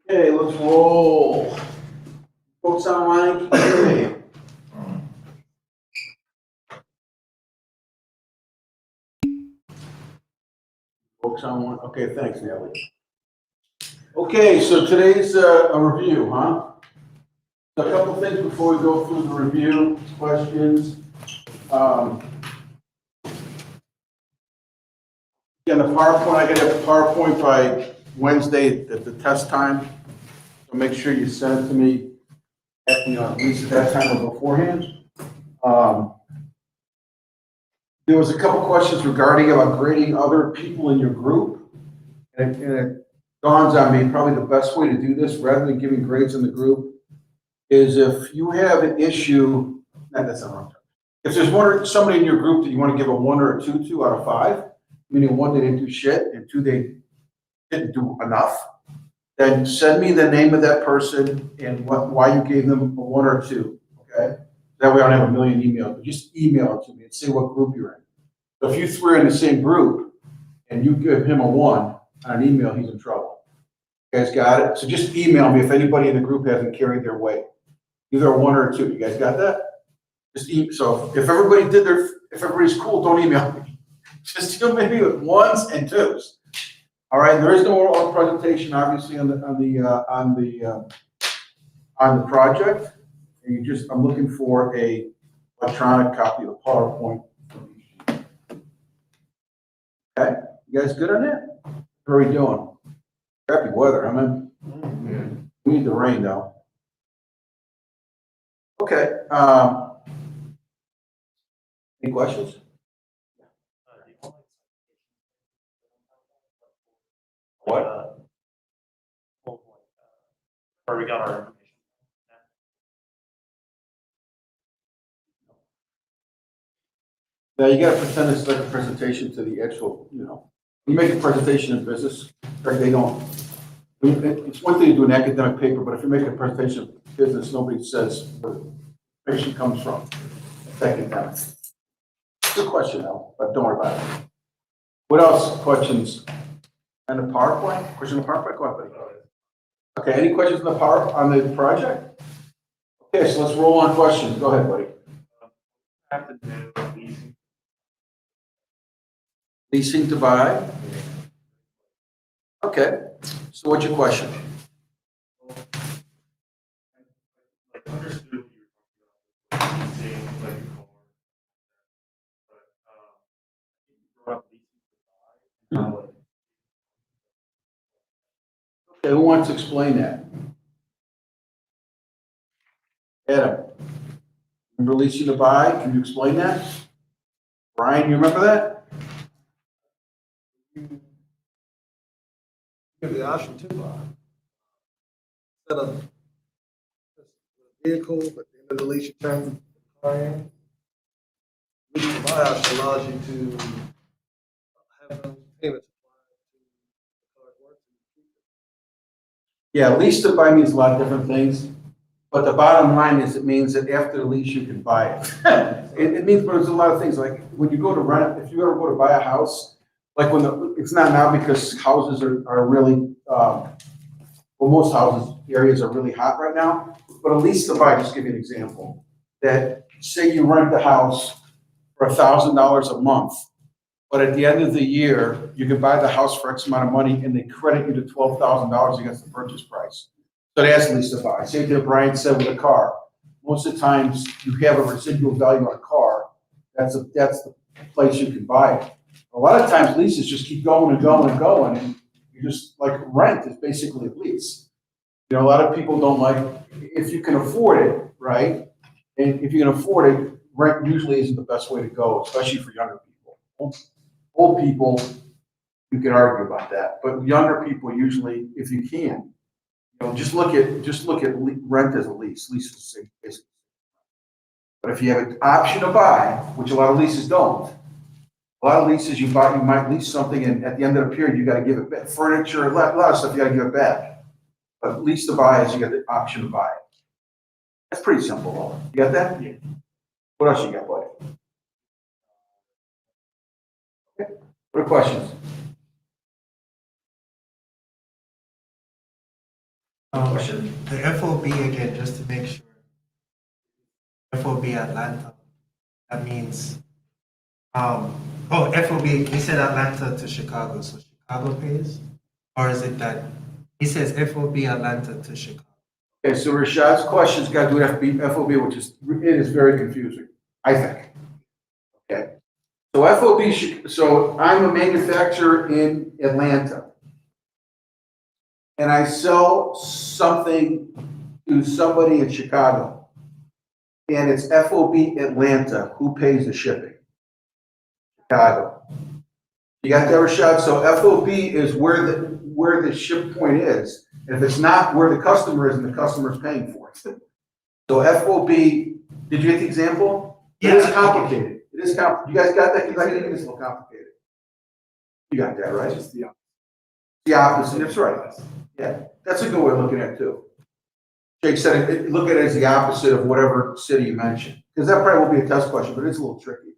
Okay, let's roll. Folks online, can you hear me? Folks online, okay, thanks, Natalie. Okay, so today's a review, huh? A couple things before we go through the review, questions. Again, the PowerPoint, I gotta have the PowerPoint by Wednesday at the test time. So make sure you send it to me at least at that time or beforehand. There was a couple questions regarding about grading other people in your group. And it dawns on me, probably the best way to do this, rather than giving grades in the group, is if you have an issue, no, that's not wrong. If there's somebody in your group that you want to give a 1 or a 2 out of 5, meaning 1, they didn't do shit, and 2, they didn't do enough, then send me the name of that person and why you gave them a 1 or a 2, okay? That way I don't have a million emails, but just email it to me and say what group you're in. So if you three are in the same group and you give him a 1 on an email, he's in trouble. You guys got it? So just email me if anybody in the group hasn't carried their weight. Either a 1 or a 2. You guys got that? So if everybody's cool, don't email me. Just email me with 1s and 2s. All right. There is no oral presentation, obviously, on the project. And I'm looking for a electronic copy of the PowerPoint. Okay. You guys good on that? How are we doing? Crappy weather. We need the rain though. Okay. Any questions? What? Where we got our information. Now you gotta pretend it's like a presentation to the actual, you make a presentation in business, like they don't. It's one thing to do an academic paper, but if you're making a presentation in business, nobody says where the information comes from. Academic. Good question though, but don't worry about it. What else? Questions? And the PowerPoint? Question on the PowerPoint? Go ahead, buddy. Okay, any questions on the project? Okay, so let's roll on questions. Go ahead, buddy. Have to do leasing. Leasing to buy? Okay, so what's your question? Like understood what you were talking about. Leasing, like a car. But I think you brought up leasing to buy. How, like, Okay, who wants to explain that? Adam, remember leasing to buy? Can you explain that? Brian, you remember that? You give the option to buy. Instead of a vehicle, but the end of the lease, you turn the car in. Lease to buy option allows you to have those payments applied to the car's worth. Yeah, lease to buy means a lot of different things, but the bottom line is it means that after the lease, you can buy it. It means, but there's a lot of things, like when you go to rent, if you ever go to buy a house, like it's not now because houses are really, well, most houses, areas are really hot right now, but a lease to buy, just give you an example, that say you rent the house for $1,000 a month, but at the end of the year, you can buy the house for X amount of money and they credit you to $12,000 against the purchase price. So that's lease to buy. Same thing Brian said with a car. Most of the times you have a residual value on a car. That's the place you can buy it. A lot of times leases just keep going and going and going, and you just, like, rent is basically a lease. A lot of people don't like, if you can afford it, right? And if you can afford it, rent usually isn't the best way to go, especially for younger people. Old people, you can argue about that, but younger people usually, if you can, just look at rent as a lease. Lease is the same basically. But if you have an option to buy, which a lot of leases don't, a lot of leases you might lease something, and at the end of the period, you got to give it back. Furniture, a lot of stuff you got to give it back. But lease to buy is you got the option to buy it. That's pretty simple, though. You got that? Yeah. What else you got, buddy? Okay. What are questions? Question? The FOB again, just to make sure. FOB Atlanta. That means, FOB, he said Atlanta to Chicago, so Chicago pays? Or is it that, he says FOB Atlanta to Chicago? Okay, so Rashad's question's got to do with FOB, which is, it is very confusing, I think. Okay. So FOB, so I'm a manufacturer in Atlanta. And I sell something to somebody in Chicago. And it's FOB Atlanta. Who pays the shipping? Chicago. You got that, Rashad? So FOB is where the ship point is. And if it's not where the customer is, and the customer's paying for it. So FOB, did you get the example? It is complicated. It is complicated. You guys got that? Because I think it's a little complicated. You got that, right? Just the opposite. The opposite, that's right. Yeah, that's a good way of looking at it too. Jake said, look at it as the opposite of whatever city you mentioned. Because that probably won't be a test question, but it's a little tricky.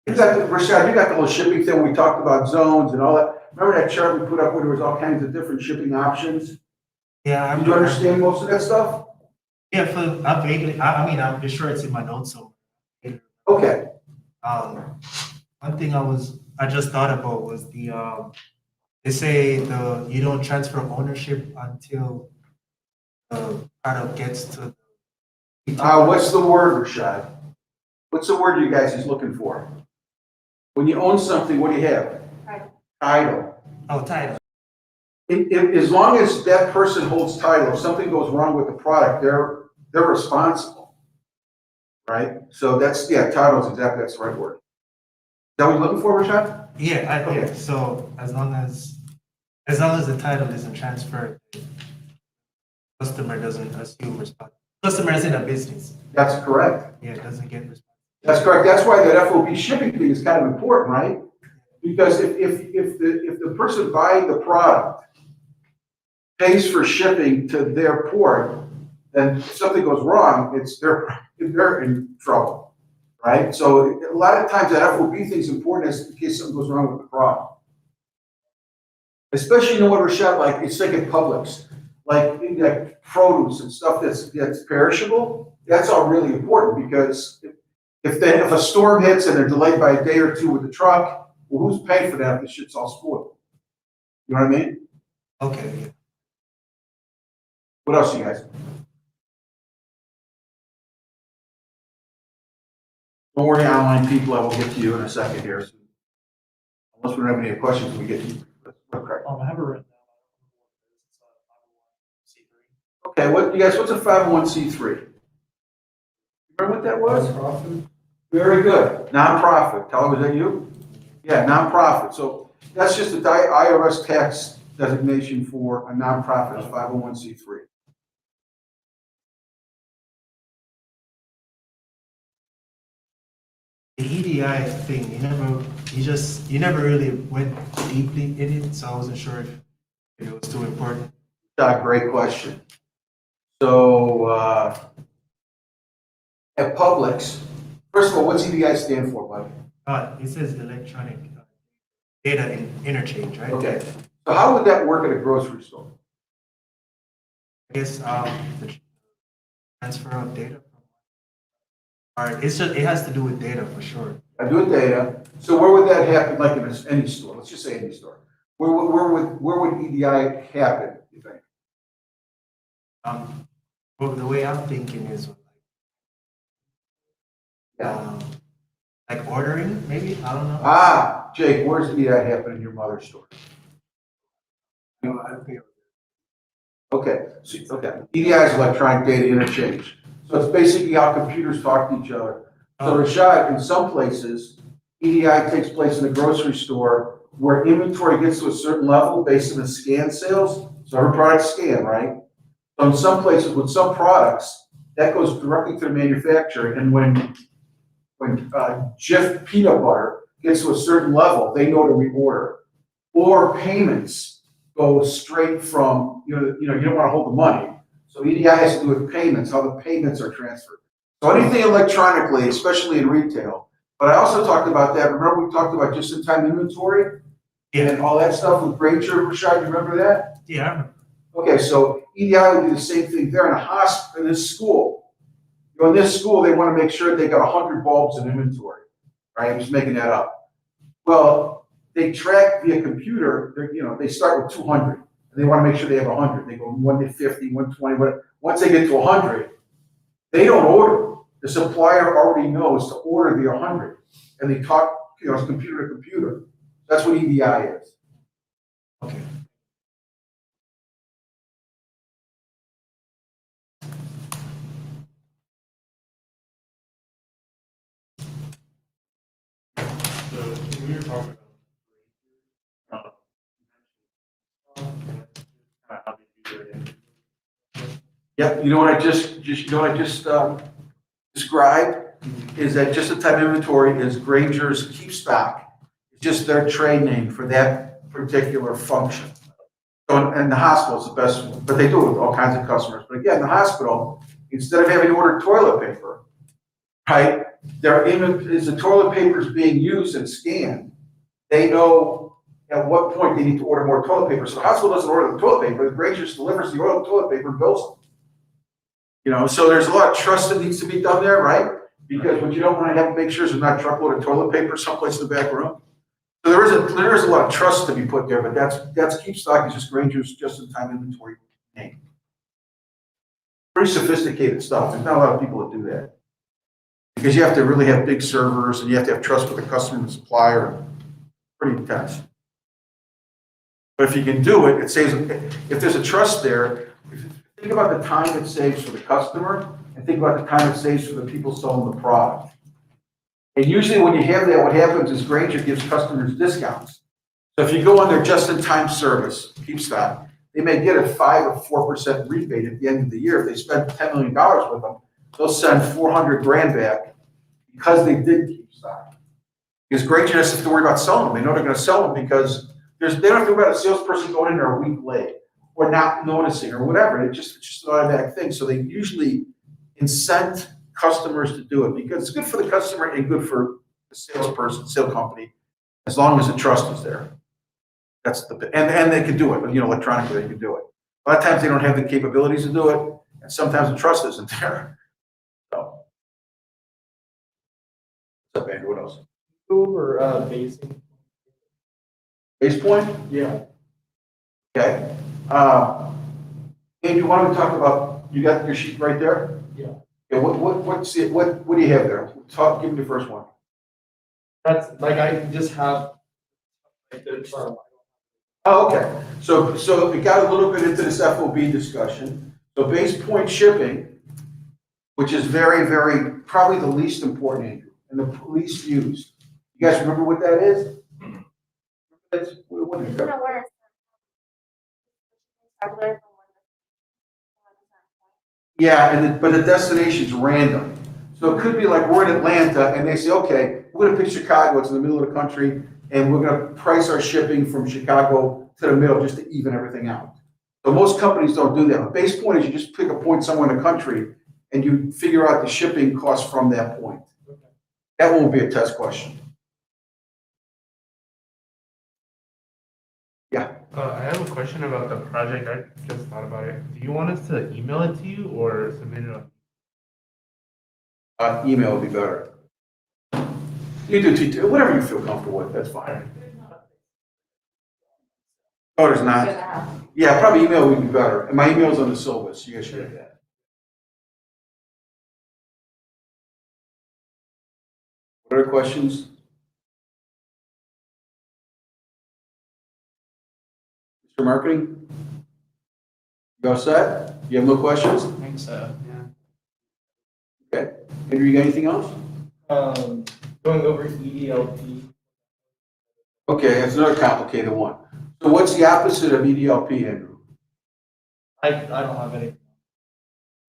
You got the, Rashad, you got the whole shipping thing. We talked about zones and all that. Remember that chart we put up where there was all kinds of different shipping options? Yeah. Did you understand most of that stuff? Yeah, I vaguely, I'm sure it's in my notes somewhere. Okay. One thing I just thought about was they say you don't transfer ownership until the product gets to. What's the word, Rashad? What's the word you guys is looking for? When you own something, what do you have? Title. Oh, title. As long as that person holds title, if something goes wrong with the product, they're responsible, right? So title is exactly, that's the right word. Is that what you're looking for, Rashad? Yeah, Okay. So as long as the title isn't transferred, customer doesn't assume responsibility. Customer is in a business. That's correct. Yeah, it doesn't get responsibility. That's correct. That's why that FOB shipping thing is kind of important, right? Because if the person buying the product pays for shipping to their port, then if something goes wrong, they're in trouble, right? So a lot of times that FOB thing is important in case something goes wrong with the product. Especially, you know what, Rashad, like, it's like at Publix, like produce and stuff that's perishable, that's all really important because if a storm hits and they're delayed by a day or two with the truck, well, who's paying for that if the shit's all spoiled? You know what I mean? Okay. Yeah. What else, you guys? Don't worry, online people, I will get to you in a second here. Unless we don't have any questions, we get to you. Okay. I have it written down. Okay, what's a 501c3? Remember what that was? Nonprofit. Very good. Nonprofit. Tyler, was that you? Yeah, nonprofit. So that's just the IRS tax designation for a nonprofit, is 501c3. The EDI thing, you never really went deeply in it, so I wasn't sure if it was too important. Great question. So at Publix, first of all, what's EDI stand for, buddy? It says electronic data interchange, right? Okay. So how would that work at a grocery store? I guess the transfer of data. All right, it has to do with data for sure. I do with data. So where would that happen? Like in any store? Let's just say any store. Where would EDI happen? You think? Well, the way I'm thinking is like ordering, maybe, I don't know. Jake, where's EDI happen in your mother's store? No, I don't think. Okay, EDI is electronic data interchange. So it's basically how computers talk to each other. So Rashad, in some places, EDI takes place in a grocery store where inventory gets to a certain level based on the scan sales. So every product's scanned, right? So in some places with some products, that goes directly to the manufacturer. And when Jif peanut butter gets to a certain level, they know to reorder. Or payments go straight from, you don't want to hold the money. So EDI has to do with payments, how the payments are transferred. So anything electronically, especially in retail. But I also talked about that. Remember we talked about just-in-time inventory? Yeah. And all that stuff with Granger, Rashad, you remember that? Yeah, I remember. Okay, so EDI would do the same thing. They're in a hospital, in this school. In this school, they want to make sure they got 100 bulbs in inventory, right? I'm just making that up. Well, they track via computer, they start with 200, and they want to make sure they have 100. They go 1 to 50, 120, but once they get to 100, they don't order. The supplier already knows to order the 100, and they talk, it's computer to computer. That's what EDI is. Okay. So when we were talking about, how they do their Yep, you know what I just described is that just the type inventory is Granger's keep stock. It's just their trade name for that particular function. So, and the hospital's the best one, but they do it with all kinds of customers. But again, the hospital, instead of having to order toilet paper, right, is the toilet paper is being used and scanned. They know at what point they need to order more toilet paper. So the hospital doesn't order the toilet paper, the Granger's delivers the oil toilet paper and bills them. So there's a lot of trust that needs to be done there, right? Because what you don't want to have to make sure is there's not a truckload of toilet paper someplace in the back room. So there is a lot of trust to be put there, but that's keep stock is just Granger's just-in-time inventory name. Pretty sophisticated stuff. There's not a lot of people that do that. Because you have to really have big servers and you have to have trust with the customer and the supplier. Pretty intense. But if you can do it, it saves, if there's a trust there, think about the time it saves for the customer and think about the time it saves for the people selling the product. And usually when you have that, what happens is Granger gives customers discounts. So if you go on their just-in-time service, keep stock, they may get a 5 or 4% rebate at the end of the year. If they spend $10 million with them, they'll send 400 grand back because they did keep stock. Because Granger doesn't have to worry about selling them. They know they're going to sell them because they don't have to worry about a salesperson going in there a week late or not noticing or whatever. It's just an automatic thing. So they usually incent customers to do it because it's good for the customer and good for the salesperson, sale company, as long as the trust is there. And they can do it, electronically they can do it. A lot of times they don't have the capabilities to do it, and sometimes the trust isn't there. So, what's up, Andrew? What else? Go over basing. Base point? Yeah. Okay. Andrew, why don't we talk about, you got your sheet right there? Yeah. Okay, what do you have there? Give me the first one. That's like I just have like the term. Oh, okay. So we got a little bit into this FOB discussion. So base point shipping, which is very, very, probably the least important, Andrew, and the least used. You guys remember what that is? What is that? Yeah, but the destination's random. So it could be like we're in Atlanta and they say, okay, we're gonna pick Chicago, it's in the middle of the country, and we're gonna price our shipping from Chicago to the middle just to even everything out. So most companies don't do that. A base point is you just pick a point somewhere in the country and you figure out the shipping cost from that point. That won't be a test question. Yeah. I have a question about the project. I just thought about it. Do you want us to email it to you or submit it on? Email would be better. You do T2, whatever you feel comfortable with, that's fine. Oh, there's not? Yeah, probably email would be better. And my email's on the syllabus, you guys should have that. What other questions? Mr. Marketing? You all set? You have no questions? I think so. Yeah. Okay. Andrew, you got anything else? Going over EDLP. Okay, that's another complicated one. So what's the opposite of EDLP, Andrew? I don't have any.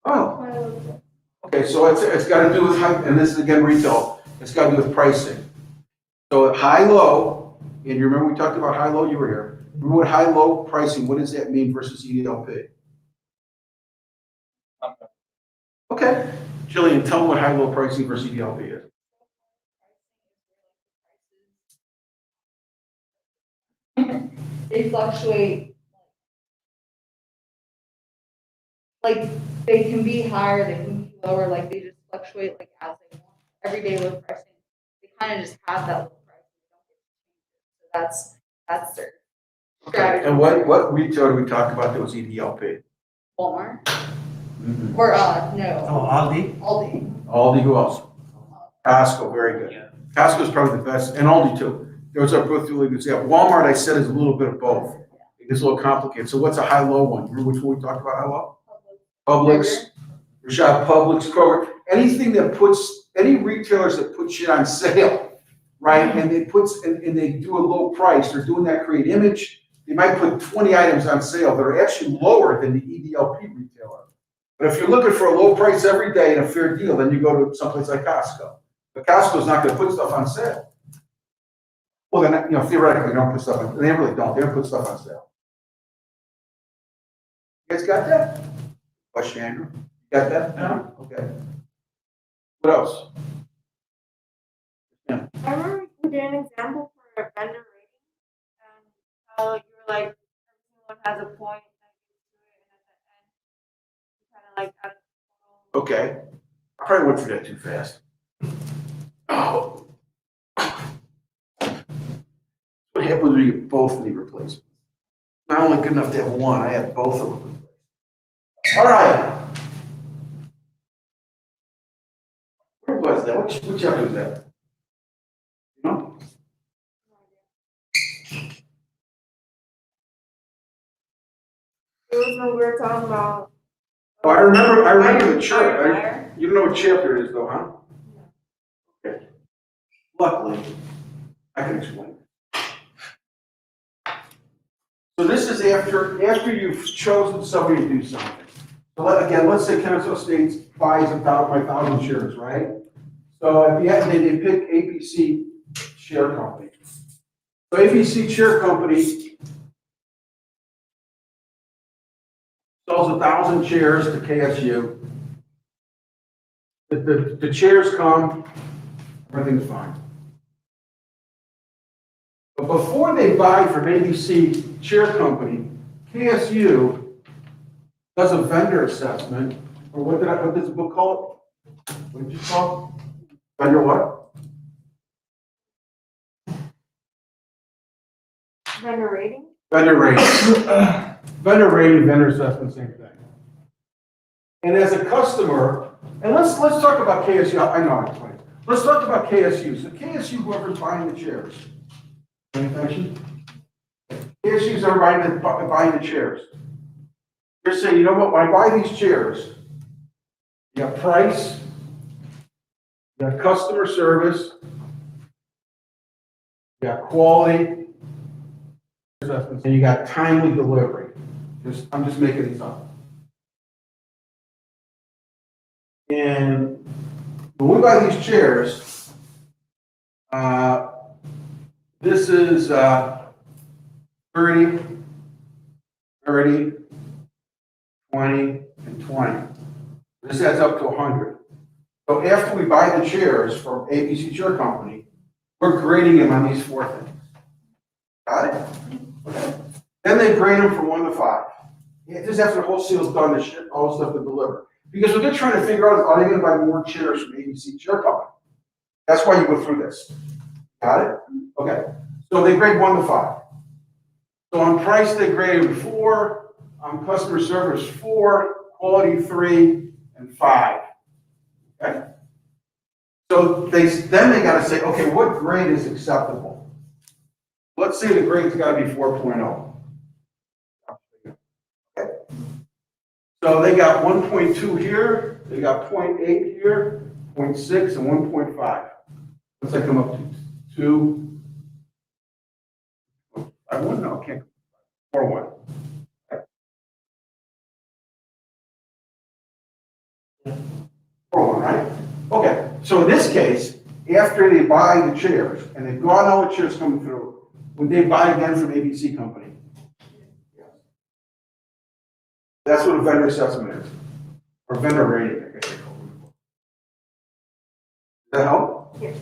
Oh. Okay, so it's got to do with, and this is again retail, it's got to do with pricing. So high-low, and you remember we talked about high-low, you were here. Remember what high-low pricing, what does that mean versus EDLP? Okay, Jillian, tell me what high-low pricing versus EDLP is. They fluctuate like, they can be higher, they can be lower, like, they just fluctuate like as they want. Everyday low pricing, they kind of just have that low price. They don't get to change it. So that's their strategy. And what retailer do we talk about that was EDLP? Walmart, Mhm. or, Oh, no, Aldi? Aldi. Aldi, who else? Costco, very good. Costco's probably the best, and Aldi too. Those are both really good. Yeah, Walmart, I said, is a little bit of both. It's a little complicated. So what's a high-low one? Remember which one we talked about high-low? Publix, Rashad, Publix, Kroger, anything that puts, any retailers that put shit on sale, right? And and they do a low price, they're doing that create image. They might put 20 items on sale that are actually lower than the EDLP retailer. But if you're looking for a low price every day and a fair deal, then you go to someplace like Costco. But Costco's not gonna put stuff on sale. Well, then, theoretically, they don't put stuff on, they really don't, they don't put stuff on sale. You guys got that? Question, Andrew? Got that? No? Okay. What else? Yeah. I remember you did an example for a vendor rating and how you were like, everyone has a point that gets to it, and at the end, you kind of like add a total. Okay. I probably went through that too fast. Oh. What happens when you both need replacements? Not only good enough to have one, I have both of them. All right. Where was that? Which chapter was that? You know? It was when we were talking about. Oh, I remember the chart. Fire. You don't know what chapter it is though, huh? Okay. Luckily, I can explain. So this is after you've chosen somebody to do something. So let's say Council Estates buys 1,000 shares, right? So at the end, they pick ABC Share Company. So ABC Share Company sells 1,000 shares to KSU. The shares come, everything's fine. But before they buy from ABC Share Company, KSU does a vendor assessment, or what does the book call it? What did you call it? Vendor what? Vendor rating? Vendor rating. Vendor rating, vendor assessment, same thing. And as a customer, and let's talk about KSU. I know I'm explaining. Let's talk about KSU. So KSU, whoever's buying the shares. Any attention? KSU's everybody buying the chairs. They're saying, you know what, when I buy these chairs, you got price, you got customer service, you got quality, and you got timely delivery. I'm just making these up. And when we buy these chairs, this is 30, 30, 20, and 20. This adds up to 100. So after we buy the chairs from ABC Chair Company, we're grading them on these 4 things. Got it? Okay. Then they grade them from 1 to 5. Yeah, this is after the whole seal's done, the shit, all the stuff to deliver. Because what they're trying to figure out is, are they going to buy more chairs from ABC Chair Company? That's why you go through this. Got it? Okay. So they grade 1 to 5. So on price, they graded 4. On customer service, 4. Quality, 3, and 5. Okay? So then they got to say, okay, what grade is acceptable? Let's say the grade's got to be 4.0. Okay. So they got 1.2 here, they got 0.8 here, 0.6, and 1.5. What's that come up to? 2. I wouldn't know, okay. 4.1. Okay. 4.1, right? Okay, so in this case, after they buy the chairs, and they've gone all the chairs coming through, would they buy again from ABC Company? That's what a vendor assessment is, or vendor rating, I guess they call it. Does that help? Yes.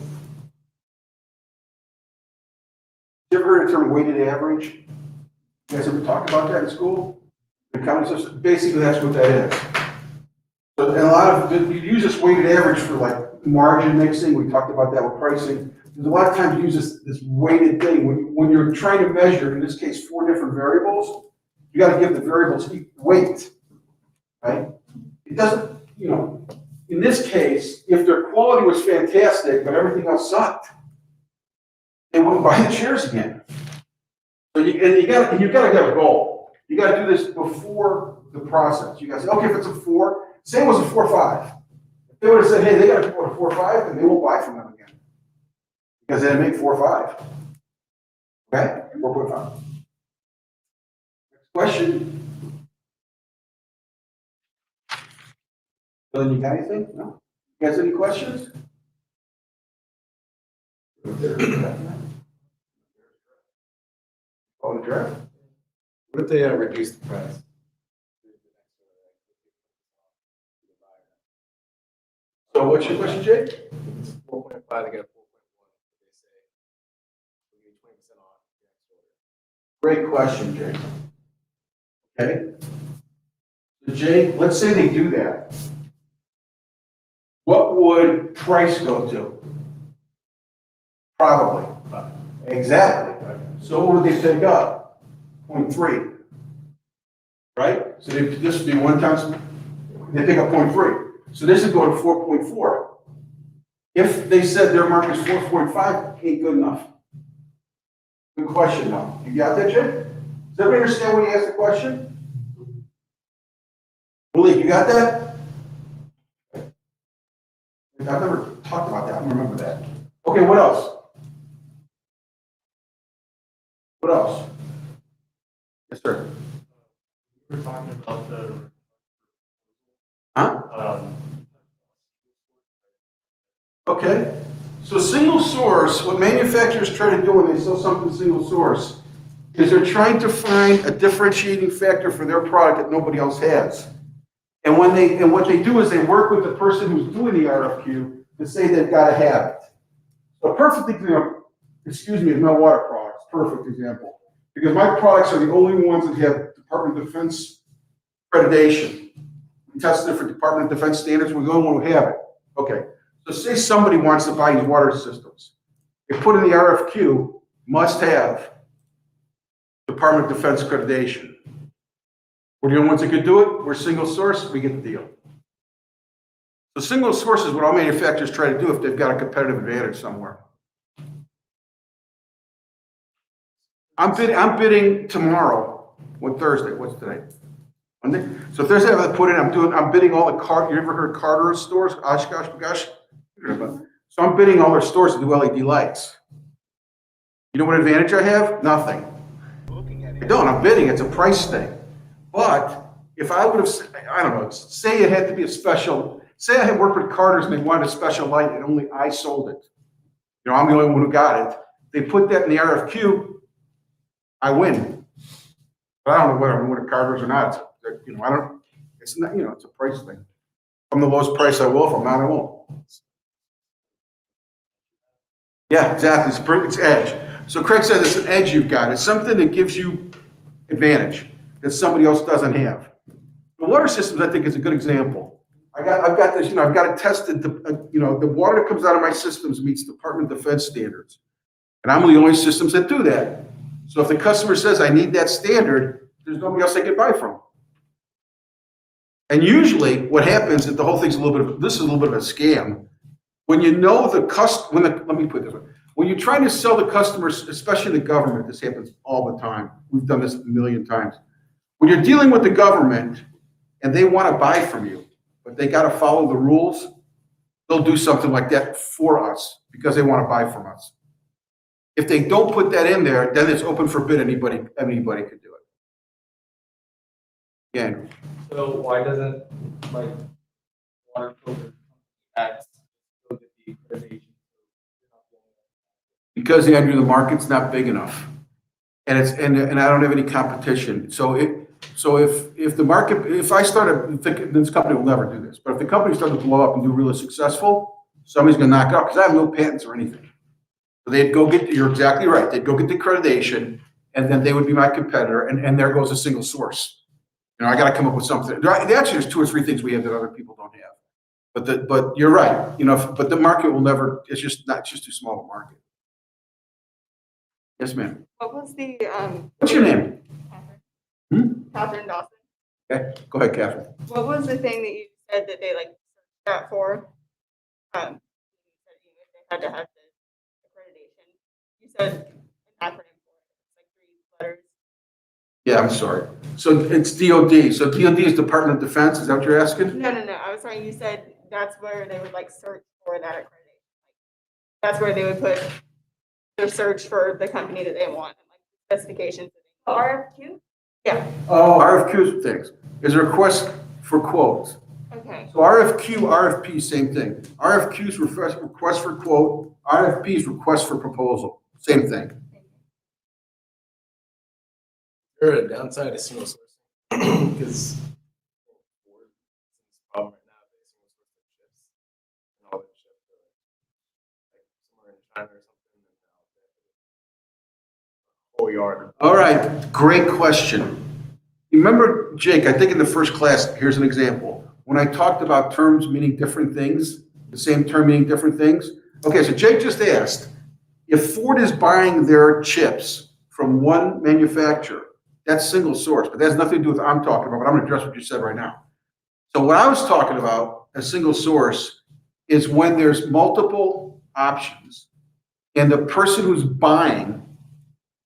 You ever heard the term weighted average? You guys ever talk about that in school? The accounting system, basically that's what that is. So, and a lot of, you use this weighted average for like margin mixing, we talked about that with pricing. There's a lot of times you use this weighted thing, when you're trying to measure, in this case, 4 different variables, you gotta give the variables weight, right? It doesn't, in this case, if their quality was fantastic, but everything else sucked, they wouldn't buy the shares again. So you gotta get a goal. You gotta do this before the process. You gotta say, okay, if it's a 4, say it was a 4.5. If they would have said, hey, they gotta go to 4.5, then they won't buy from them again. Because they didn't make 4.5. Okay? 4.5. Next question. Dylan, you got anything? No? You guys any questions? Oh, the draft? What if they reduce the price? So what's your question, Jake? It's 4.5, they get a 4.1, they say, we give 20% off the next order. Great question, Jake. Okay? So Jake, let's say they do that. What would price go to? Probably. Exactly. So what would they take up? 0.3. Right? So this would be 1 times, they pick up 0.3. So this would go to 4.4. If they said their mark is 4.5, ain't good enough. Good question, though. You got that, Jake? Does everybody understand when you ask the question? Malik, you got that? I've never talked about that. I don't remember that. Okay, what else? What else? Yes, sir. We were talking about the, Huh? Okay. So single source, what manufacturers try to do when they sell something single source is they're trying to find a differentiating factor for their product that nobody else has. And what they do is they work with the person who's doing the RFQ to say they've got to have it. A perfect example, is Meltwater products, perfect example. Because my products are the only ones that have Department of Defense accreditation. We tested it for Department of Defense standards, we're the only one who have it. Okay, so say somebody wants to buy these water systems. They put in the RFQ, must have Department of Defense accreditation. We're the only ones that could do it, we're single source, we get the deal. So single source is what all manufacturers try to do if they've got a competitive advantage somewhere. I'm bidding tomorrow, Thursday, what's today? Monday? So Thursday I put in, I'm bidding all the you ever heard of Carter stores, Oshkosh, Bagosh? So I'm bidding all their stores to do LED lights. You know what advantage I have? Nothing. I don't, I'm bidding, it's a price thing. But if I would have, I don't know, say it had to be a special, say I had worked with Carter's and they wanted a special light and only I sold it. I'm the only one who got it. They put that in the RFQ, I win. But I don't know whether I'm with Carter's or not. It's not, it's a price thing. If I'm the lowest price, I will. If I'm not, I won't. Yeah, exactly. It's edge. So Craig said it's an edge you've got. It's something that gives you advantage that somebody else doesn't have. The water systems, I think, is a good example. I've got this, I've got it tested. The water that comes out of my systems meets Department of Defense standards. And I'm the only systems that do that. So if the customer says, I need that standard, there's nobody else I can buy from. And usually what happens is the whole thing's this is a little bit of a scam. When you know let me put it this way. When you're trying to sell the customers, especially the government, this happens all the time. We've done this a million times. When you're dealing with the government and they want to buy from you, but they got to follow the rules, they'll do something like that for us because they want to buy from us. If they don't put that in there, then it's open for bid. Anybody could do it. Again. So why doesn't water filter X go to the accreditation? Because the end of the market's not big enough, and I don't have any competition. So if the market, if I started thinking this company will never do this, but if the company started to blow up and do really successful, somebody's going to knock it out because I have no patents or anything. So they'd go get. You're exactly right. They'd go get the accreditation, and then they would be my competitor, and there goes a single source. You know, I gotta come up with something. Actually, there's 2 or 3 things we have that other people don't have. But you're right, you know, but the market will never, it's just too small a market. Yes, ma'am. What was the, What's your name? Catherine Dawson? Okay, go ahead, Catherine. What was the thing that you said that they like searched that for? You said if they had to have the accreditation. You said an acronym for it, it's like 3 letters. Yeah, I'm sorry. So it's DOD. So DOD is Department of Defense. Is that what you're asking? No, I was sorry, you said that's where they would like search for that accreditation. That's where they would put their search for the company that they want, and like specifications. RFQ? Yeah, Oh, RFQs things. Is a request for quotes. okay. So RFQ, RFP, same thing. RFQs request for quote. RFPs request for proposal. Same thing. There a downside to single sourcing? Because problem right now, they single source their chips and all their chips are like somewhere in China or something, and now they have a whole yard. All right, great question. You remember, Jake, I think in the first class, here's an example. When I talked about terms meaning different things, the same term meaning different things. Okay, so Jake just asked, if Ford is buying their chips from one manufacturer, that's single source, but that has nothing to do with what I'm talking about, but I'm gonna address what you said right now. So what I was talking about, a single source, is when there's multiple options and the person who's buying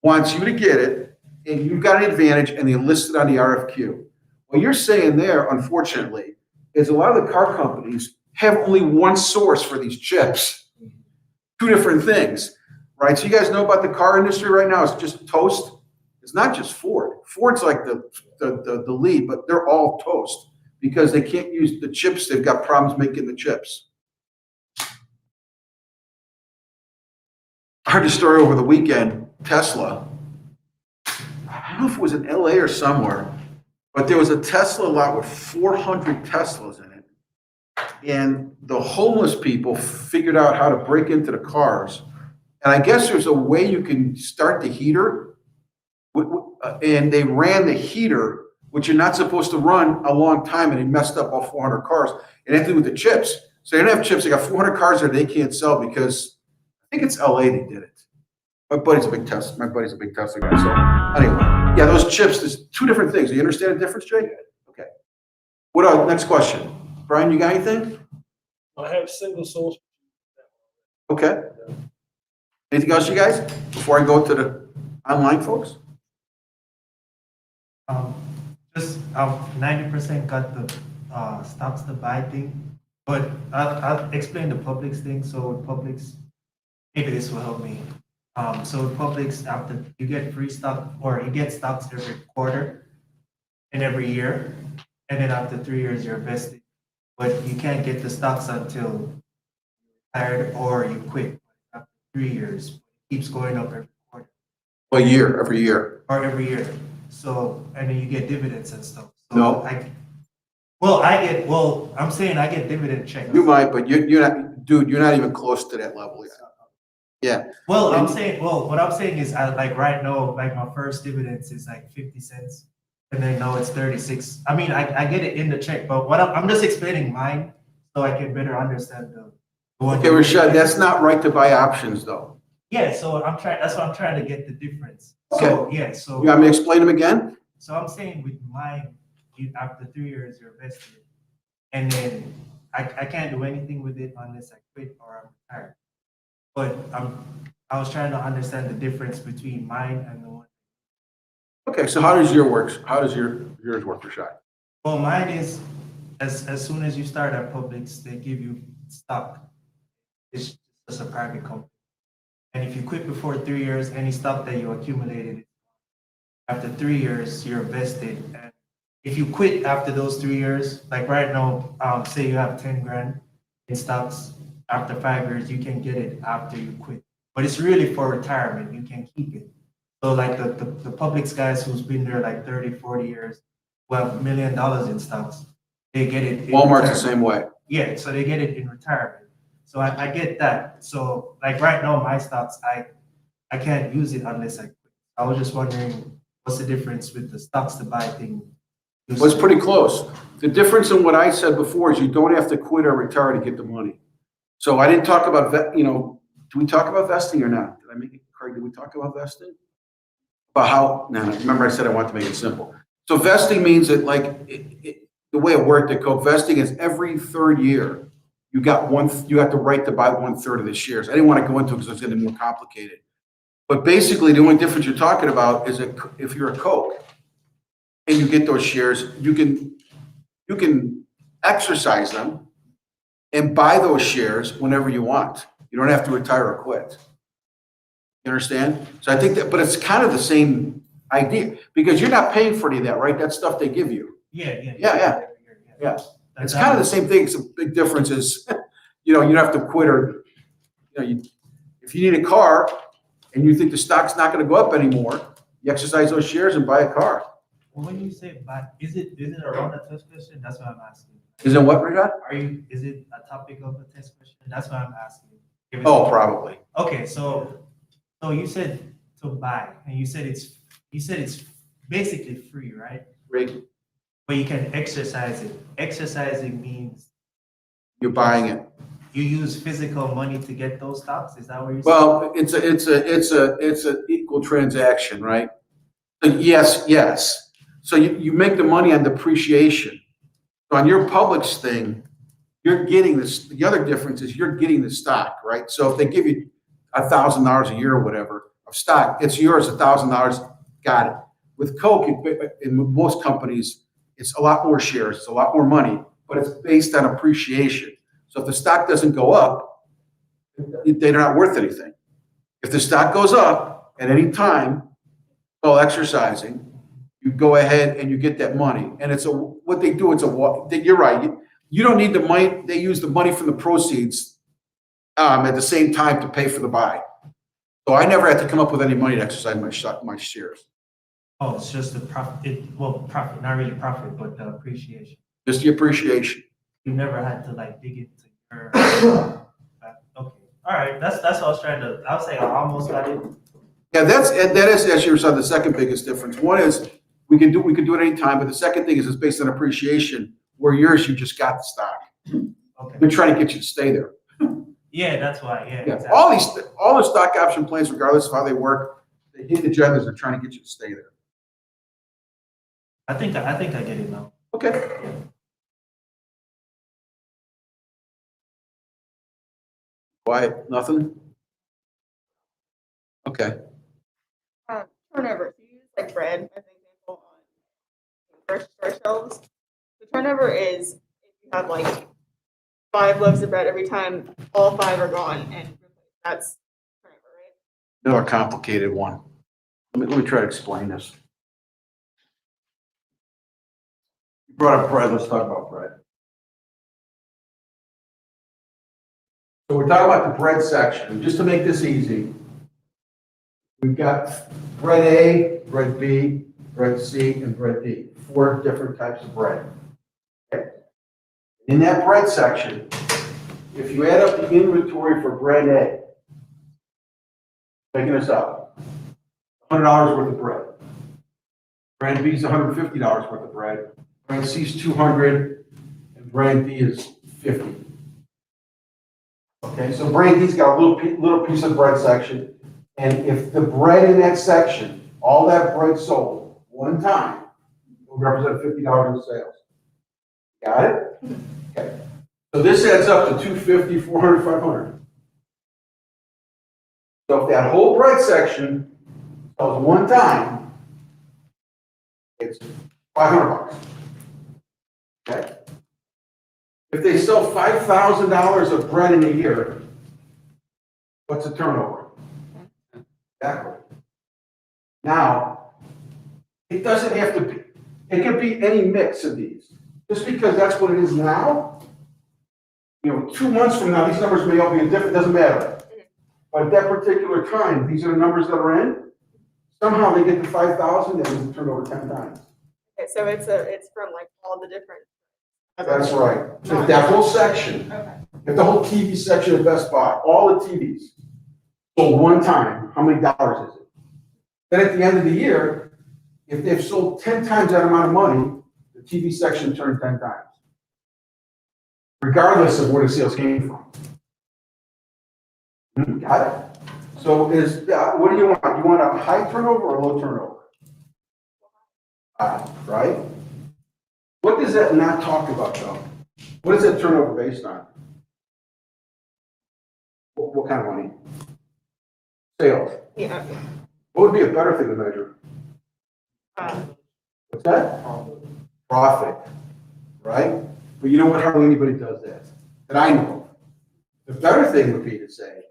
wants you to get it and you've got an advantage and they list it on the RFQ. What you're saying there, unfortunately, is a lot of the car companies have only one source for these chips. 2 different things, right? So you guys know about the car industry right now, it's just toast. It's not just Ford. Ford's like the lead, but they're all toast because they can't use the chips. They've got problems making the chips. I heard a story over the weekend, Tesla. I don't know if it was in LA or somewhere, but there was a Tesla lot with 400 Teslas in it. And the homeless people figured out how to break into the cars. And I guess there's a way you can start the heater. And they ran the heater, which you're not supposed to run a long time, and they messed up all 400 cars. It had to do with the chips. So they didn't have chips. They got 400 cars that they can't sell because I think it's LA they did it. My buddy's a big Tesla guy. So anyway, yeah, those chips, there's 2 different things. Do you understand the difference, Jake? Okay. What else? Next question. Brian, you got anything? I have single source. Okay. Anything else, you guys, before I go to the online folks? Just 90% got the stocks to buy thing, but I'll explain the Publix thing. So with Publix, maybe this will help me. So with Publix, after you get free stock, or you get stocks every quarter and every year, and then after 3 years you're vested, but you can't get the stocks until you're retired or you quit. After 3 years, it keeps going up every quarter. Every year. Or every year. So, and then you get dividends and stuff. So No. I'm saying I get dividend checks. You might, but you're not, dude, you're not even close to that level yet. Yeah. Well, what I'm saying is, like right now, like my first dividends is like 50 cents, and then now it's 36. I mean, I get it in the check, but I'm just explaining mine so I can better understand the one. Okay, Rashad, that's not right to buy options, though. Yeah, so that's what I'm trying to get the difference. Okay. So, yeah, so. You want me to explain them again? So I'm saying with mine, after 3 years, you're vested. And then I can't do anything with it unless I quit or I'm retired. But I was trying to understand the difference between mine and the one. Okay, so how does yours work? How does yours work, Rashad? Well, mine is as soon as you start at Publix, they give you stock. It's just a private company. And if you quit before 3 years, any stock that you accumulated, after 3 years, you're vested. And if you quit after those 3 years, like right now, say you have 10 grand in stocks, after 5 years, you can get it after you quit. But it's really for retirement. You can keep it. So like the Publix guys who's been there like 30, 40 years, who have $1 million in stocks, they get it. Walmart's the same way. Yeah, so they get it in retirement. So I get that. So like right now, my stocks, I can't use it unless I quit. I was just wondering what's the difference with the stocks to buy thing was pretty close. The difference in what I said before is you don't have to quit or retire to get the money. So I didn't talk about, do we talk about vesting or not? Did I make it, Craig, did we talk about vesting? About how, no, remember I said I want to make it simple. So vesting means that the way it worked at Coke, vesting is every third year, you got the right to buy 1/3 of the shares. I didn't want to go into it because it's going to be more complicated. But basically, the only difference you're talking about is that if you're a Coke and you get those shares, you can exercise them and buy those shares whenever you want. You don't have to retire or quit. You understand? So I think that, but it's kind of the same idea because you're not paying for any of that, right? That's stuff they give you. Yeah. It's kind of the same thing. It's a big difference is, you don't have to quit or, if you need a car and you think the stock's not going to go up anymore, you exercise those shares and buy a car. Well, when you say but is it around a test question? That's what I'm asking. Is it what, Regat? Is it a topic of a test question? That's what I'm asking. Oh, probably. Okay, so you said to buy, and you said it's basically free, right? Great. But you can exercise it. Exercising means You're buying it. you use physical money to get those stocks. Is that what you're saying? Well, it's an equal transaction, right? Yes. So you make the money on depreciation. So on your Publix thing, you're getting this. The other difference is you're getting the stock, right? So if they give you $1,000 a year or whatever of stock, it's yours, $1,000. Got it. With Coke, in most companies, it's a lot more shares, it's a lot more money, but it's based on appreciation. So if the stock doesn't go up, they're not worth anything. If the stock goes up at any time, while exercising, you go ahead and you get that money. And what they do, you're right. You don't need the money. They use the money from the proceeds at the same time to pay for the buy. So I never had to come up with any money to exercise my shares. Oh, it's just the profit. Profit, not really profit, but the appreciation. Just the appreciation. You never had to dig into your. Okay, all right. That's what I was trying to. I was saying I almost got it. Yeah, that is, as you said, the second biggest difference. One is we can do it any time, but the second thing is it's based on appreciation. Where yours, you just got the stock. Okay. They're trying to get you to stay there. Yeah, that's why. Yeah. Yeah. Exactly. All the stock option plans, regardless of how they work, they hit agendas. They're trying to get you to stay there. I think I get it now. Okay. Quiet. Nothing. Okay. Turnover. So you use like bread as an example on grocery store shelves. The turnover is if you have like 5 loaves of bread every time all 5 are gone and that's turnover, right? Another complicated one. Let me try to explain this. You brought up bread. Let's talk about bread. So we're talking about the bread section. Just to make this easy, we've got bread A, bread B, bread C, and bread D. 4 different types of bread. Okay. In that bread section, if you add up the inventory for bread A, making this up, $100 worth of bread. Brand B is $150 worth of bread. Brand C is $200, and brand D is $50. Okay, so brand D's got a little piece of bread section, and if the bread in that section, all that bread sold one time, will represent $50 in sales. Got it? Okay. So this adds up to $250, $400, $500. So if that whole bread section sells one time, it's $500. Okay. If they sell $5,000 of bread in a year, what's the turnover? Exactly. Now, it doesn't have to be. It can be any mix of these. Just because that's what it is now, 2 months from now, these numbers may all be different. It doesn't matter. But at that particular time, these are the numbers that are in. Somehow they get to 5,000, that means it turned over 10 times. Okay, so it's from like all the different. That's right. If that whole section, Okay. if the whole TV section of Best Buy, all the TVs, sold one time, how many dollars is it? Then at the end of the year, if they've sold 10 times that amount of money, the the TV section turned 10 times. Regardless of where the sales came from. Got it? So what do you want? You want a high turnover or a low turnover? Right? What does that not talk about though? What is that turnover based on? What kind of money? Sales. Yeah. What would be a better thing to measure? What's that? Profit. Right? But you know what? Hardly anybody does that. That I know of. The better thing would be to say,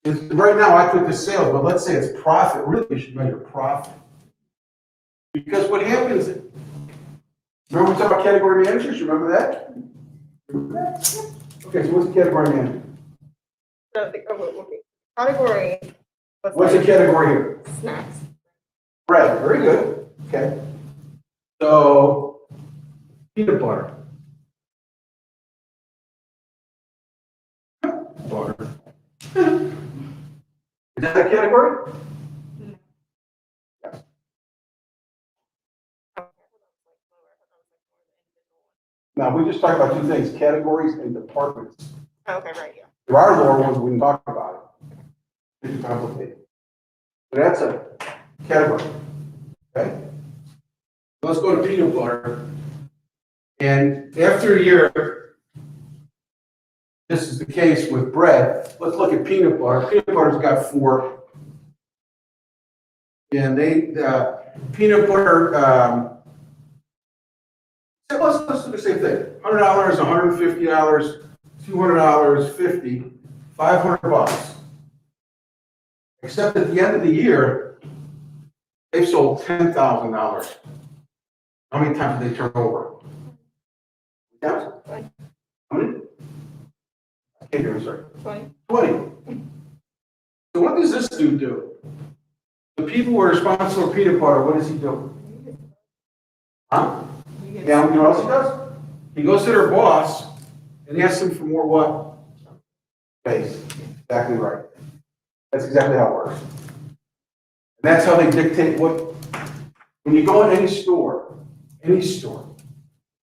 is right now I put the sales, but let's say it's profit. Really, you should measure profit. Because what happens, remember we talked about category managers? You remember that? Remember that? Okay, so what's a category manager? Okay. Category. What's a category here? Snacks. Bread, very good. Okay. So, peanut butter. Butter. Is that a category? Yes. Now, we just talked about two things, categories and departments. Okay, right, yeah. There are lower ones we can talk about it. It's complicated. But that's a category. Okay? Let's go to peanut butter. And after a year, this is the case with bread. Let's look at peanut butter. Peanut butter's got 4. And peanut butter, let's do the same thing. $100, $150, $200, $50, $500. Except at the end of the year, they've sold $10,000. How many times did they turn over? Yeah. How many? I can't hear, I'm sorry. 20. 20. So what does this dude do? The people who are responsible for peanut butter, what does he do? Huh? Yeah, you know what else he does? He goes to their boss and asks them for more what? Space. Exactly right. That's exactly how it works. And that's how they dictate what, when you go in any store, the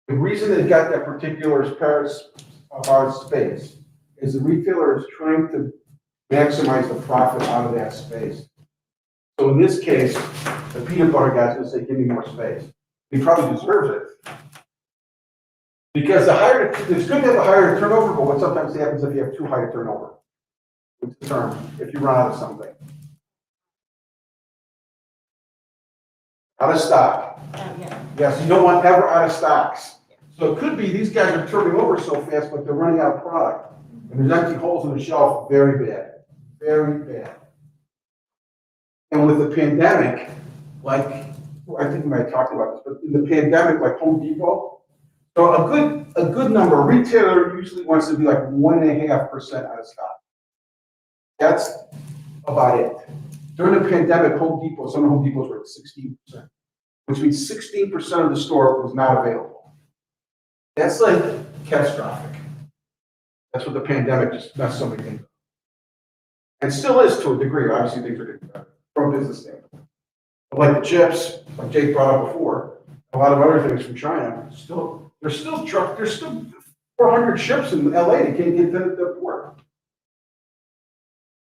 reason they've got that particular space is the retailer is trying to maximize the profit out of that space. So in this case, the peanut butter guy's gonna say, give me more space. He probably deserves it. Because it's good to have a higher turnover, but what sometimes happens if you have too high a turnover. What's the term? If you run out of something. Out of stock. Yeah. Yes, you don't want ever out of stocks. So it could be these guys are turning over so fast, but they're running out of product. And there's empty holes in the shelf, very bad. Very bad. And with the pandemic, like, I think we might have talked about this, but in the pandemic, like Home Depot, so a good number, a retailer usually wants to be like 1.5% out of stock. That's about it. During the pandemic, some Home Depots were at 16%, which means 16% of the store was not available. That's like catastrophic. That's what the pandemic just messed so many things up. And still is to a degree. Obviously, things are getting better from a business standpoint. But like the chips, like Jake brought up before, a lot of other things from China, there's still 400 ships in LA that can't get to the port.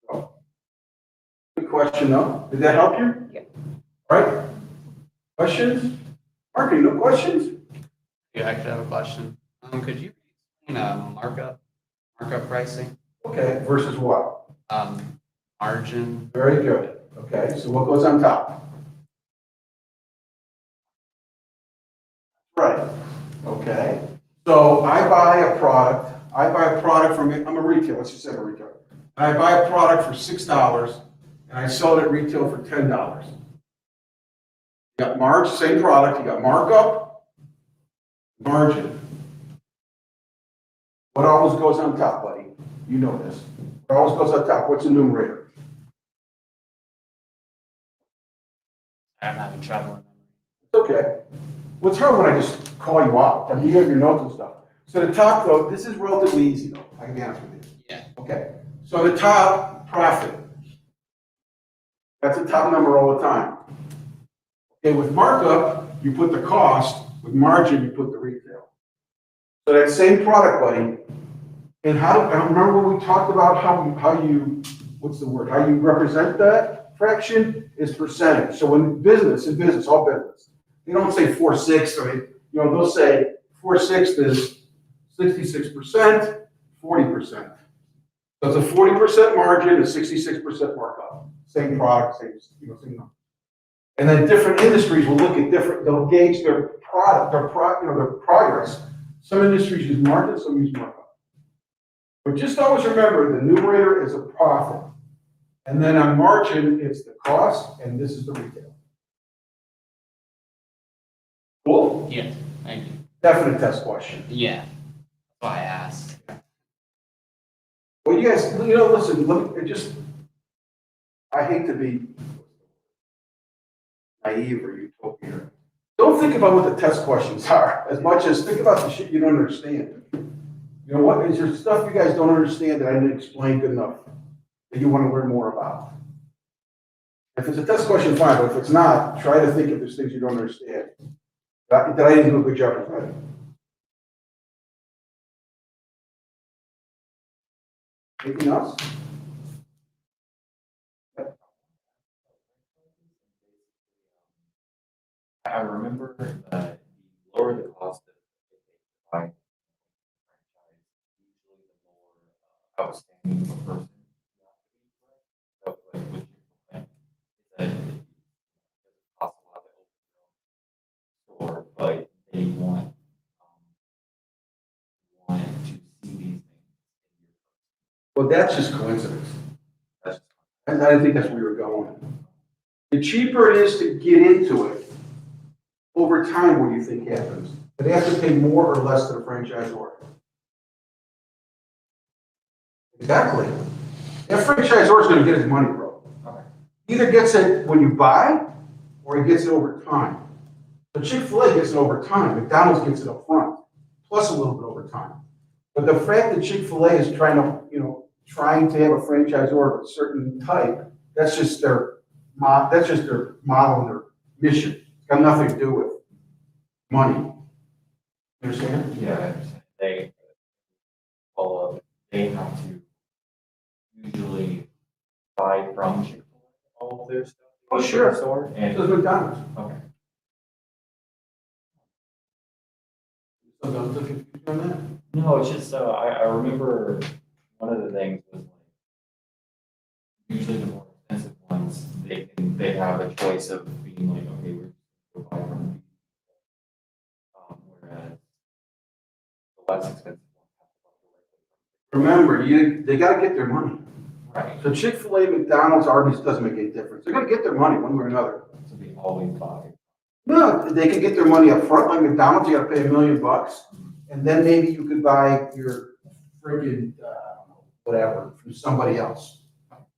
So, good question, though. Did that help you? Yeah. All right. Questions? Marky, no questions? Yeah, I actually have a question. Could you explain markup pricing? Okay. Versus what? Margin. Very good. Okay. So what goes on top? Right. Okay. So I buy a product from, I'm a retailer, let's just say I'm a retailer. I buy a product for $6 and I sell it at retail for $10. You got margin, same product, you got markup, margin. What always goes on top, buddy? You know this. What always goes on top? What's the numerator? I'm having trouble. It's okay. What's hard when I just call you out? I mean, you have your notes and stuff. So the top, though, this is relatively easy, though. I can be honest with you. Yeah. Okay. So the top, profit. That's a top number all the time. Okay, with markup, you put the cost, with margin, you put the retail. So that same product, buddy, and I remember when we talked about how you, what's the word, how you represent that fraction is percentage. So in business, all business, they don't say 4/6, or they'll say 4/6 is 66%, 40%. So it's a 40% margin, a 66% markup. Same product, same number. And then different industries will look at they'll gauge their progress. Some industries use margin, some use markup. But just always remember, the numerator is a profit. And then on margin, it's the cost, and this is the retail. Cool? Yeah, thank you. Definite test question. Yeah, that's why I asked. Well, you guys, listen, I hate to be naive or utopian. Don't think about what the test questions are as much as think about the shit you don't understand. You know what? Is there stuff you guys don't understand that I didn't explain good enough that you want to learn more about? If it's a test question, fine, but if it's not, try to think if there's things you don't understand. That I didn't do a good job of that. Anything else? I remember that the lower the cost of buying franchise, usually the more outstanding the person. So like with your plan, that it costs a lot to open your own store, but they want to see these things. Well, that's just coincidence. I didn't think that's where you were going. The cheaper it is to get into it, over time, what do you think happens? Do they have to pay more or less to the franchisor? Exactly. That franchisor is going to get his money, bro. Either gets it when you buy, or he gets it over time. So Chick-fil-A gets it over time. McDonald's gets it up front, plus a little bit over time. But the fact that Chick-fil-A is trying to have a franchisor of a certain type, that's just their model and their mission. It's got nothing to do with money. You understand? Yeah, I understand. They follow up. They have to usually buy from Chick-fil-A all of their stuff. Oh, sure. Store So and does McDonald's. okay. So don't look confused on that. No, it's just I remember one of the things was like usually the more expensive ones they have a choice of being like, okay, we're going to buy from these people. Whereas the less expensive ones have to buy directly Remember, they got to get their money. from. Right. So Chick-fil-A, McDonald's, Arby's doesn't make any difference. They're going to get their money one way or another. So they always buy. No, they can get their money up front. Like McDonald's, you got to pay $1 million, and then maybe you could buy your friggin' whatever from somebody else,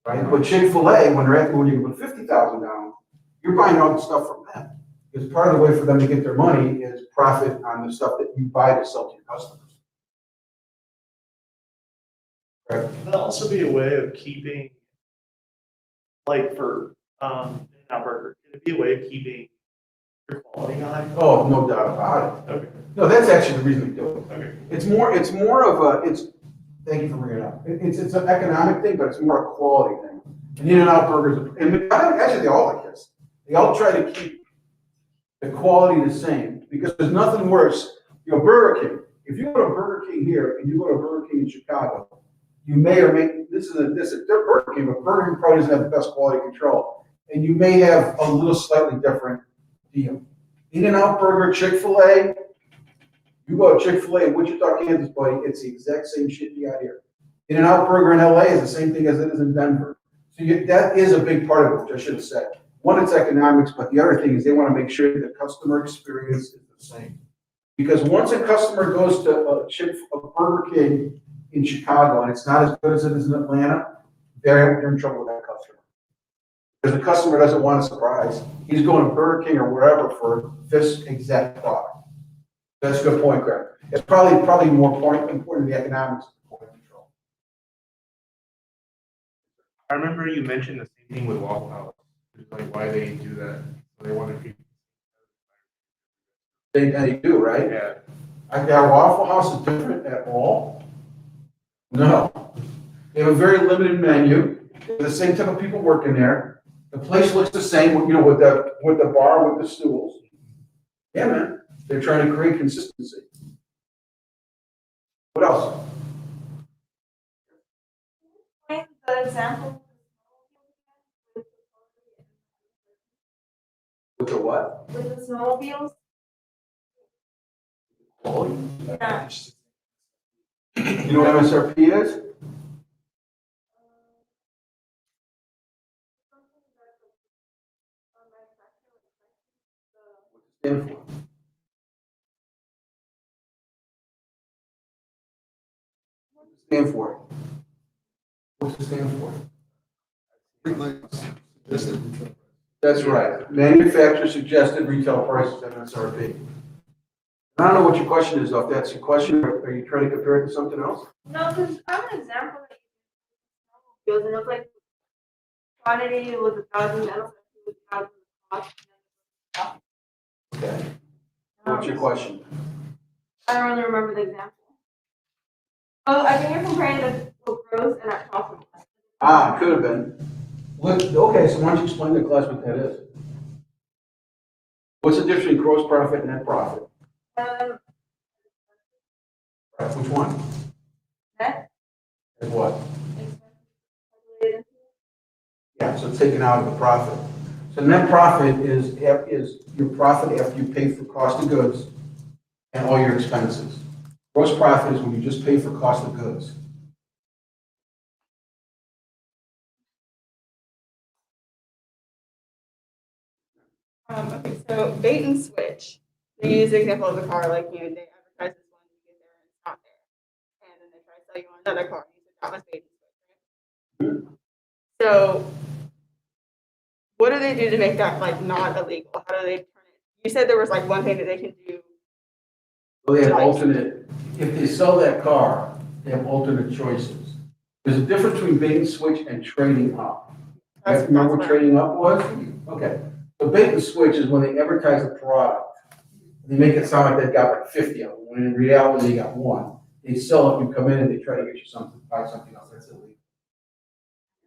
right? But Chick-fil-A, when you put $50,000 down, you're buying all the stuff from them. Because part of the way for them to get their money is profit on the stuff that you buy to sell to your customers. Right? Could that also be a way of keeping, like for, In-N-Out Burger, could it be a way of keeping your quality high? Oh, no doubt about it. Okay, No, that's actually the reason we do it. okay. It's more of a, thank you for bringing it up. It's an economic thing, but it's more a quality thing. And In-N-Out Burgers, and actually they all like this. They all try to keep the quality the same because there's nothing worse. Burger King. If you go to Burger King here and you go to Burger King in Chicago, you may or may, they're Burger King, but Burger King probably doesn't have the best quality control. And you may have a little slightly different deal. In-N-Out Burger, Chick-fil-A, you go to Chick-fil-A in Wichita, Kansas, buddy, it's the exact same shit you got here. In-N-Out Burger in LA is the same thing as it is in Denver. So that is a big part of it, which I should have said. One, it's economics, but the other thing is they want to make sure the customer experience is the same. Because once a customer goes to a Burger King in Chicago and it's not as good as it is in Atlanta, they're in trouble with that customer. Because the customer doesn't want a surprise. He's going to Burger King or wherever for this exact product. That's a good point, Greg. It's probably more important than the economics of quality control. I remember you mentioned the same thing with Waffle House. It's like why they do that. So they want to keep They do, right? Yeah. Our Waffle House is different at all? No. They have a very limited menu, the same type of people working there. The place looks the same, you know, with the bar, with the stools. Yeah, man, they're trying to create consistency. What else? Explain the example. With the what? With the snowmobiles? Yeah. You know what MSRP is? Stand for? Stand for? What's it stand for? That's right. Manufacturer suggested retail prices, MSRP. I don't know what your question is, though. If that's your question, are you trying to compare it to something else? No, because I have an example that you and it was like quantity was 1,000, that was like 2,000 cost. Okay. What's your question? I don't really remember the example. Oh, I think you're comparing the gross and net profit. Ah, could have been. Okay, so why don't you explain to the class what that is? What's the difference between gross profit and net profit? Right, which one? Net And what? expenses. Yeah, so it's taken out of the profit. So net profit is your profit after you pay for cost of goods and all your expenses. Gross profit is when you just pay for cost of goods. Okay, so bait and switch. They use the example of the car, like they advertise this one, you get there and it's not there. And then they try to sell you on another car, you said that was bait and switch, right? So what do they do to make that like not illegal? How do they turn it? You said there was like one thing that they can do. Well, they have alternate, if they sell that car, they have alternate choices. There's a difference between bait and switch and trading up. Remember what trading up was? Okay. So bait and switch is when they advertise a product. They make it sound like they've got like 50 of them, when in reality they got one. They sell it, you come in and they try to get you something, buy something else, that's illegal.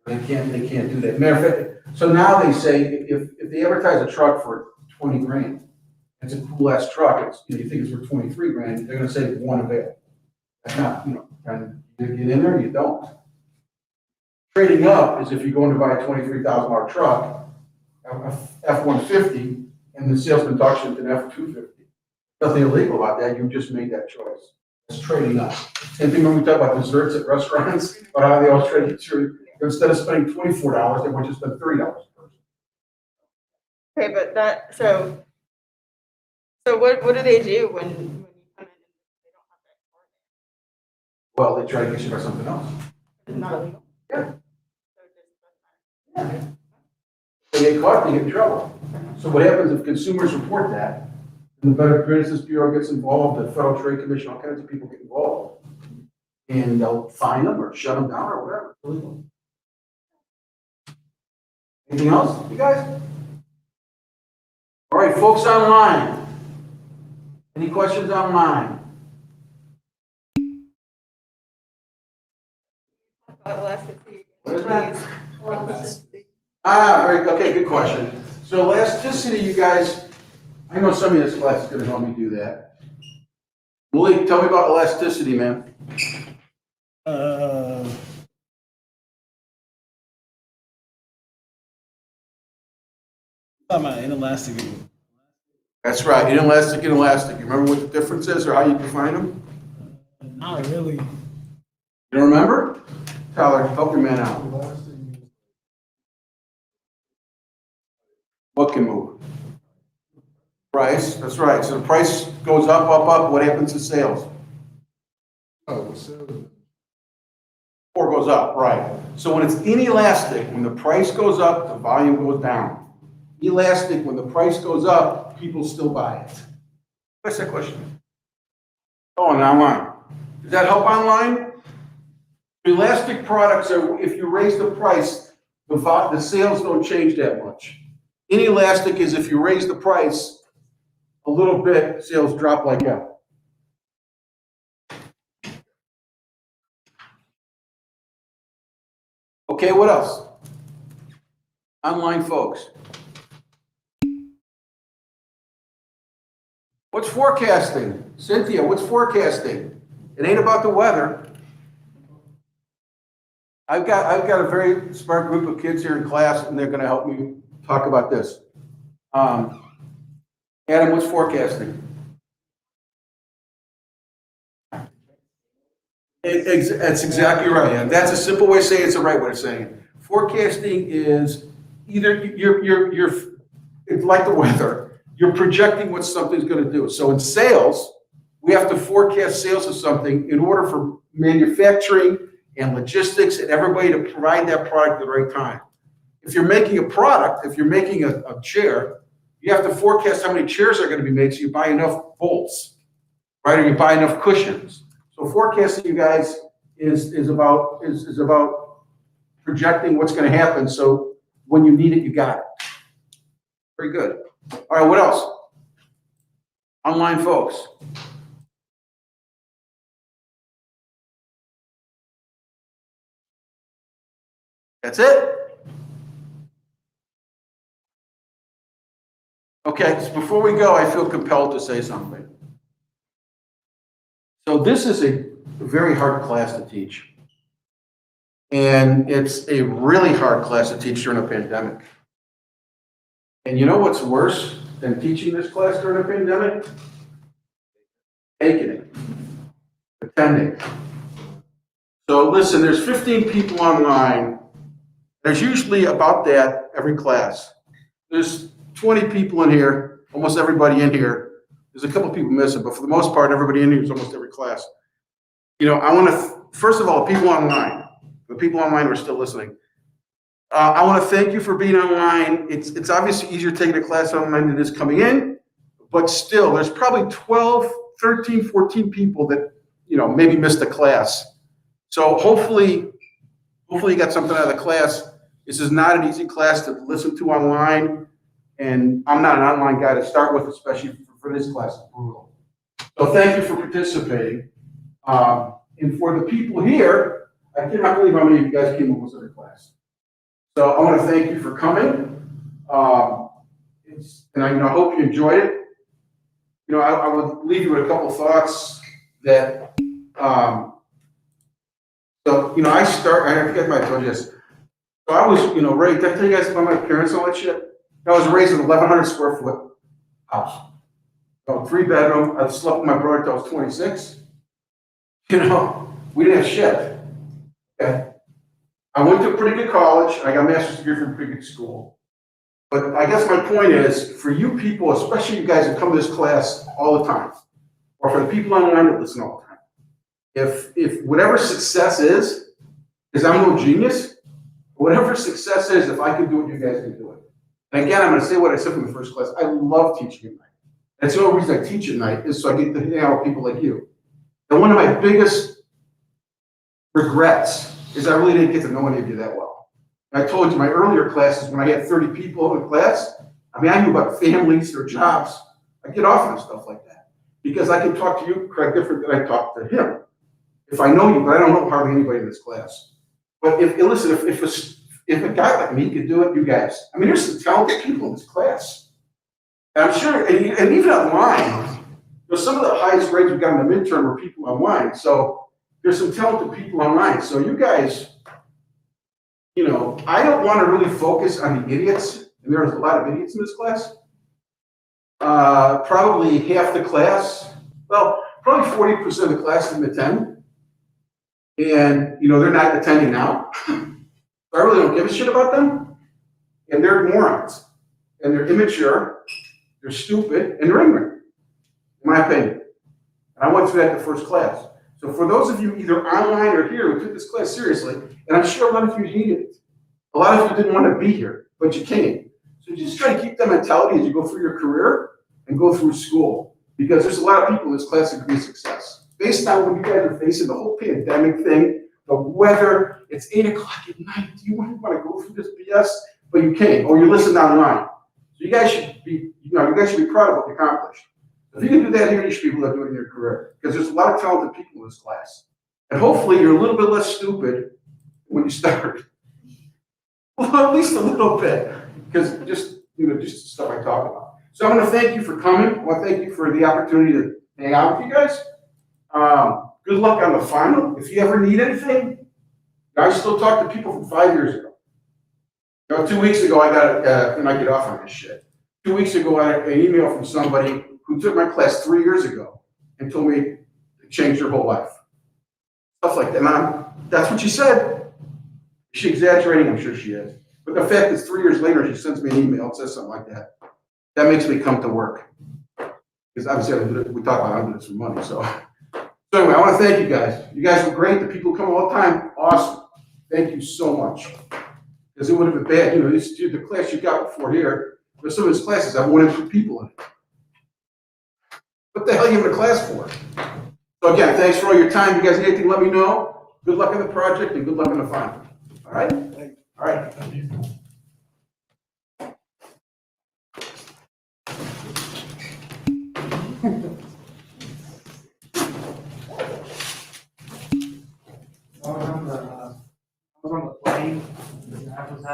They can't do that. Matter of fact, so now they say if they advertise a truck for 20 grand, it's a cool ass truck, it's, you think it's worth 23 grand, they're gonna say one available. That's not, trying to get in there, you don't. Trading up is if you're going to buy a $23,000 truck, a F-150, and the salesman talks you into an F-250. Nothing illegal about that, you just made that choice. It's trading up. Same thing when we talk about desserts at restaurants, but how they all trade through. Instead of spending $24, they want you to spend $30 per person. Okay, but that so what do they do when you come in and they don't have that car Well, they try to get you by something else. there? It's not illegal. Yeah. So it just doesn't matter. They get caught, they get in trouble. So what happens if consumers report that, and the Better Business Bureau gets involved, the Federal Trade Commission, all kinds of people get involved, and they'll fine them or shut them down or whatever. It's illegal. Anything else, you guys? All right, folks online. Any questions online? Elasticity. What is that? Elasticity. Very, okay, good question. So elasticity, you guys, I know some of this class is gonna help me do that. Malik, tell me about elasticity, man. Talking about inelastic. That's right, inelastic, inelastic. You remember what the difference is or how you define them? Not really. You don't remember? Tyler, help your man out. What can move? Price, that's right. So the price goes up, up, up. What happens to sales? Or goes up, right. So when it's inelastic, when the price goes up, the volume goes down. Elastic, when the price goes up, people still buy it. What's that question? Oh, and online. Does that help online? Elastic products are, if you raise the price, the sales don't change that much. Inelastic is if you raise the price, a little bit, sales drop like that. Okay, what else? Online folks. What's forecasting? Cynthia, what's forecasting? It ain't about the weather. I've got a very smart group of kids here in class, and they're gonna help me talk about this. Adam, what's forecasting? That's exactly right. And that's a simple way of saying it. It's the right way of saying it. Forecasting is either it's like the weather. You're projecting what something's going to do. So in sales, we have to forecast sales of something in order for manufacturing and logistics and everybody to provide that product at the right time. If you're making a product, if you're making a chair, you have to forecast how many chairs are going to be made so you buy enough bolts, right? Or you buy enough cushions. So forecasting, you guys, is about projecting what's going to happen. So when you need it, you got it. Very good. All right, what else? Online folks. That's it? Okay, so before we go, I feel compelled to say something. So this is a very hard class to teach. And it's a really hard class to teach during a pandemic. And you know what's worse than teaching this class during a pandemic? Taking it, attending. So listen, there's 15 people online. There's usually about that every class. There's 20 people in here, almost everybody in here. There's a couple people missing, but for the most part, everybody in here is almost every class. You know, I want to, first of all, people online, the people online who are still listening, I want to thank you for being online. It's obviously easier taking a class online than it is coming in, but still, there's probably 12, 13, 14 people that, you know, maybe missed a class. So hopefully you got something out of the class. This is not an easy class to listen to online, and I'm not an online guy to start with, especially for this class. It's brutal. So thank you for participating. And for the people here, I cannot believe how many of you guys came almost every class. So I want to thank you for coming. And I hope you enjoyed it. You know, I would leave you with a couple thoughts that, so, you know, I forget my told you this. So I was, you know, did I tell you guys about my parents and all that shit? I was raised in an 1,100 square foot house. So 3-bedroom. I slept with my brother until I was 26. You know, we didn't have shit. Okay. I went to a pretty good college. I got a master's degree from a pretty good school. But I guess my point is, for you people, especially you guys that come to this class all the time, or for the people online that listen all the time, if whatever success is, because I'm no genius, whatever success is, if I can do it, you guys can do it. And again, I'm going to say what I said from the first class. I love teaching at night. That's the only reason I teach at night is so I get to hang out with people like you. And one of my biggest regrets is I really didn't get to know any of you that well. And I told you my earlier classes, when I had 30 people in class, I mean, I knew about families, their jobs. I get off on stuff like that because I can talk to you, Craig, different than I talk to him. If I know you, but I don't know hardly anybody in this class. But if a guy like me could do it, you guys, I mean, there's some talented people in this class. And I'm sure, and even online, some of the highest grades we got in the midterm are people online. So there's some talented people online. So you guys, you know, I don't want to really focus on the idiots, and there's a lot of idiots in this class. Probably half the class, well, probably 40% of the class didn't attend. And, you know, they're not attending now. I really don't give a shit about them. And they're morons. And they're immature, they're stupid, and they're ignorant, in my opinion. And I went through that in the first class. So for those of you either online or here who took this class seriously, and I'm sure a lot of you hated it. A lot of you didn't want to be here, but you came. So just try to keep that mentality as you go through your career and go through school. Because there's a lot of people in this class that can be success. Based on what you guys are facing, the whole pandemic thing, the weather, it's 8 o'clock at night. Do you want to go through this BS? But you came, or you listened online. So you guys should be, you know, you guys should be proud of what you accomplished. If you can do that here, you should be able to do it in your career, because there's a lot of talented people in this class. And hopefully you're a little bit less stupid when you start. Well, at least a little bit, because just the stuff I talk about. So I'm gonna thank you for coming. I want to thank you for the opportunity to hang out with you guys. Good luck on the final. If you ever need anything, I still talk to people from 5 years ago. 2 weeks ago, I got, and I get off on this shit. 2 weeks ago, I got an email from somebody who took my class 3 years ago and told me it changed their whole life. Stuff like that. And that's what she said. Is she exaggerating? I'm sure she is. But the fact is, 3 years later, she sends me an email and says something like that. That makes me come to work. Because obviously, we talk about I'm doing this for money. So anyway, I want to thank you guys. You guys were great. The people who come all the time, awesome. Thank you so much. Because it would have been bad. The class you got before here, there's some of these classes have 1 or 2 people in it. What the hell are you in a class for? So again, thanks for all your time. You guys need anything, let me know. Good luck in the project and good luck in the final. All right? All right. I was on the plane. I was